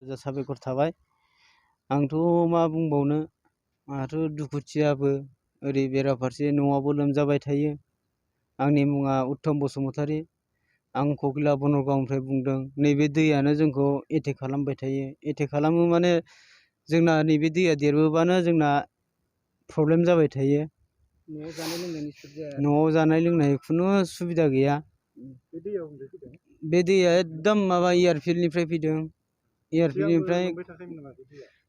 साबायखर थाबाय। आंथ' मा बुंबावनो, आंहाथ' दुखुथियाबो, ओरै बेराफारसे न'आवबो लोमजाबाय थायो। आंनि मुङा उत्तम बसुमतारी। आं ककिला बनरगावनिफ्राय बुंदों। नैबे दैयानो जोंखौ एटेक खालामबाय थायो। एटेक खालामो माने जोंना नैबे दैया देरबोबानो जोंना प्रब्लेम जाबाय थायो। न'आव जानाय लोंनाय खुनु सुबिदा गैया। बे दैया एकदम माबा एयारफिल्डनिफ्राय फैदों। एयारफिल्डनिफ्राय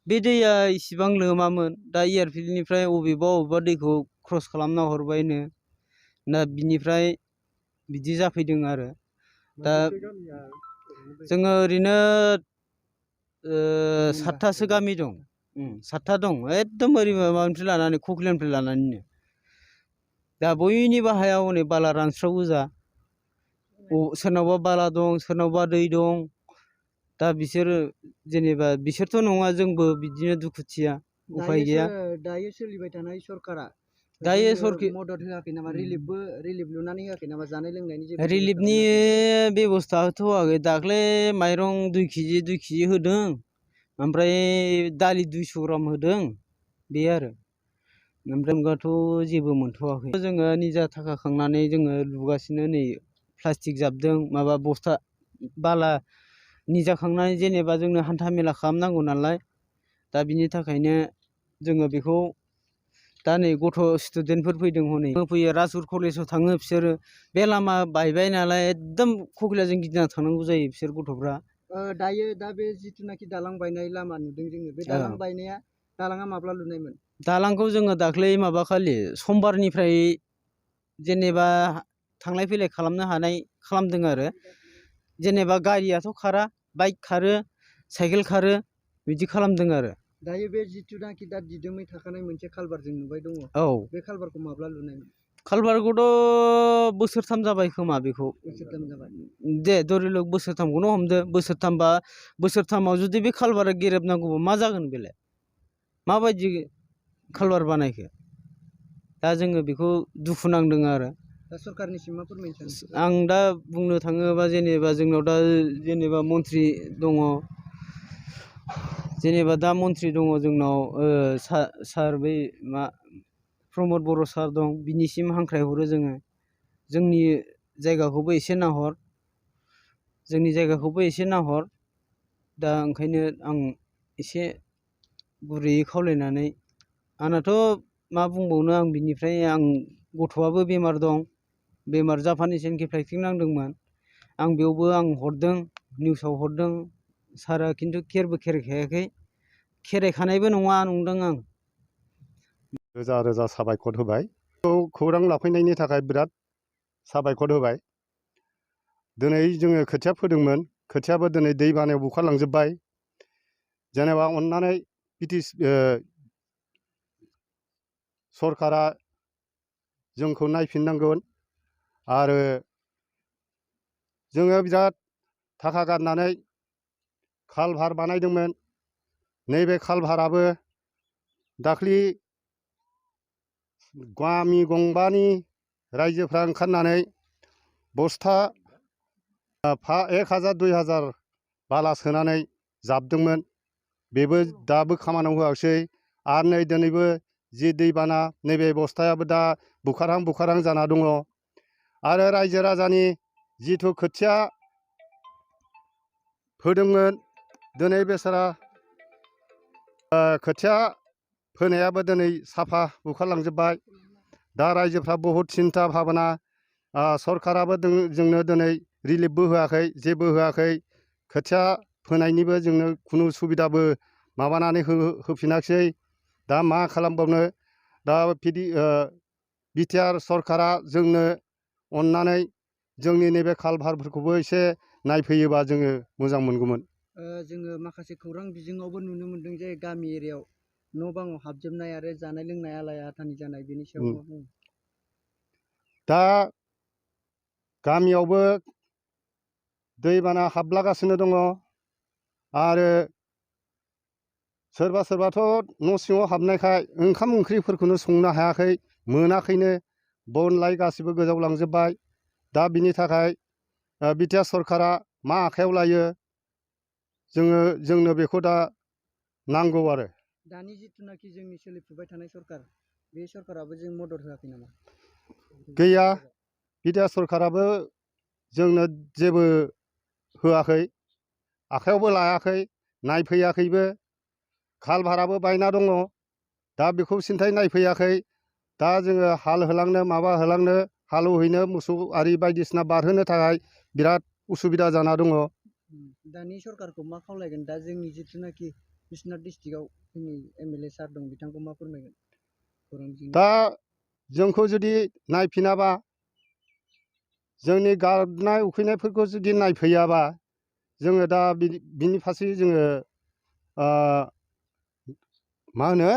बे दैया इसिबां लोमामोन। दा एयारफिल्डनिफ्राय अबेबा दैखौ क्रस खालामना हरबायनो। दा बिनिफ्राय बिदि जाफैदों आरो। दा जोङो ओरैनो 7थासो गामि दं। 7था दं एकदम ओरै माबानिफ्राय लानानै ककिलानिफ्राय लानानैनो। दा बयनिबो हाया हनै बाला रानस्राव गोजा। सोरनावबा बाला दं, सोरनावबा दै दं। दा बिसोरो जेनेबा बिसोरथ' नङा, जोंबो बिदिनो दुखुथिया, उफाय गैया। दायो सोलिबाय थानाय सरकारा दायो मदद होआखै नामा? रिलिफ लुनानै होआखै नामा? जानाय लोंनायनि जेबो रिलिफनि बेब'स्था होथ'वाखै। दाख्लै माइरं 2 केजि होदों। ओमफ्राय दालि 200 ग्राम होदों। बे आरो ओमफ्राय अनगाथ' जेबो मोनथ'वाखै। जोङो निजा थाखा खांनानै जोङो लुगासिनो। नै प्लास्टिक जाबदों, माबा बस्था बाला निजा खांनानै, जेनेबा जोंनो हान्था मेला खालामनांगौ नालाय। दा बिनि थाखायनो जोङो बेखौ दा नै गथ' स्टुडेन्टफोर फैदों, हनै फैयो राजुर कलेजाव थाङो बिसोरो। बे लामा बायबाय नालाय एकदम ककिलाजों गिदिंना थांनांगौ जायो बिसोर गथ'फ्रा। दायो दा बे जिथुनाखि दालां बायनाय लामा नुदों जोङो, बे दालां बायनाया दालाङा माब्ला लुनायमोन? दालांखौ जोङो दाख्लै माबाखालि समबारनिफ्राय जेनेबा थांलाय फैलाय खालामनो हानाय खालामदों आरो। जेनेबा गारियाथ' खारा, बाइक खारो, साइकेल खारो, बिदि खालामदों आरो। दायो बे जिथुनाखि दा दिदोमै थाखानाय मोनसे कालभार जों नुबाय दङ। औ, बे कालभारखौ माब्ला लुनायमोन? कालभारखौथ' बोसोरथाम जाबाय खोमा बेखौ। बोसोरथाम जाबाय। दे धरिलक बोसोरथामखौनो हमदो। बोसोरथामाव जुदि बे कालभारा गेरेबनांगौबा मा जागोन बेलाय? माबायदि कालभार बानायखो? दा जोङो बेखौ दुखु नांदों आरो। दा सरकारनिसिम मा फोरमायनो सानो? आं दा बुंनो थाङोबा, जेनेबा जोंनाव दा जेनेबा मन्थ्रि दङ। जेनेबा दा मन्थ्रि दङ जोंनाव, सार बै मा प्रमद बर' सार दं। बिनिसिम हांख्रायहरो जोङो, जोंनि जायगाखौबो एसे नाहर, जोंनि जायगाखौबो एसे नाहर। दा ओंखायनो आं एसे गुरैयै खावलायनानै, आंनाथ' मा बुंबावनो आं बिनिफ्राय, आं गथ'आबो बेमार दं। बेमार जापानिस एनकेफ्लाइटिस नांदोंमोन। आं बेयावबो आं हरदों, निउसाव हरदों। सारा खिन्थु खेरबो खेरायखायाखै। खेरायखानायबो नङा नंदों आं। रोजा रोजा साबायखर होबाय। खौरां लाफैनायनि थाखाय बिराद साबायखर होबाय। दिनै जोङो खोथिया फोदोंमोन, खोथियाबो दिनै दै बानायाव बुखारलांजोब्बाय। जेनेबा अननानै सरकारा जोंखौ नायफिननांगोन। आरो जोङो बिराद थाखा गारनानै कालभार बानायदोंमोन। नैबे कालभाराबो दाख्लि गामि गंबानि रायजोफ्रा ओंखारनानै बस्था 1000 2000 बाला सोनानै जाबदोंमोन। बेबो दाबो खामानियाव होआखिसै। आरो नै दिनैबो जि दैबाना, नैबे बस्थायाबो दा बुखारहां जाना दङ। आरो रायजो राजानि जिथु खोथिया फोदोंमोन, दिनै बेसारा खोथिया फोनायाबो दिनै साफा बुखारलांजोब्बाय। दा रायजोफ्रा बहुद सिन्था भाबना। सरकाराबो जोंनो दिनै रिलिफबो होआखै, जेबो होआखै। खोथिया फोनायनिबो जोंनो खुनु सुबिदाबो माबानानै होफिनाखिसै। दा मा खालामबावनो? दा बिटिआर सरकारा जोंनो अननानै जोंनि नैबे कालभारफोरखौबो एसे नायफैयोबा जोङो मोजां मोनगौमोन। जोङो माखासे खौरां बिजोङावबो नुनो मोनदों जे गामि एरियायाव न' बाङाव हाबजोबनाय आरो जानाय लोंनाय आलाय आथानि जानाय, बेनि सायाव मा बुङो? दा गामियावबो दैबाना हाबलागासिनो दङ। आरो सोरबा सोरबाथ' न' सिङाव हाबनायखाय ओंखाम ओंख्रिफोरखौनो संनो हायाखै, मोनाखैनो। बन लाय गासिबो जोंनो बेखौ दा नांगौ आरो। दानि जिथुनाखि जोंनि सोलिफुबाय थानाय सरकार बे सरकाराबो जों मदद होआखै नामा? गैया बिटिआर सरकाराबो जोंनो जेबो होआखै आखायावबो लायाखै नायफैयाखैबो खालभाराबो बायना दङ दा बेखौ सिन्थाय नायफैयाखै दा जोङो हाल होलांनो माबा होलांनो हालौहैनो मोसौ आरि बायदिसिना बारहोनो थाखाय बिराद उसुबिदा जाना दङ। दानि सरकारखौ मा खावलायगोन दा जोंनि जिथुनाखि बिश्वनाथ डिस्ट्रिक्टआव जोंनि एमएलए सार दं बिथांखौ मा फोरमायगोन? दा जोंखौ जुदि नायफिनाबा जोंनि गाबनाय उखैनायफोरखौ जुदि नायफैयाबा जोङो दा बिनि फारसे जोङो मा होनो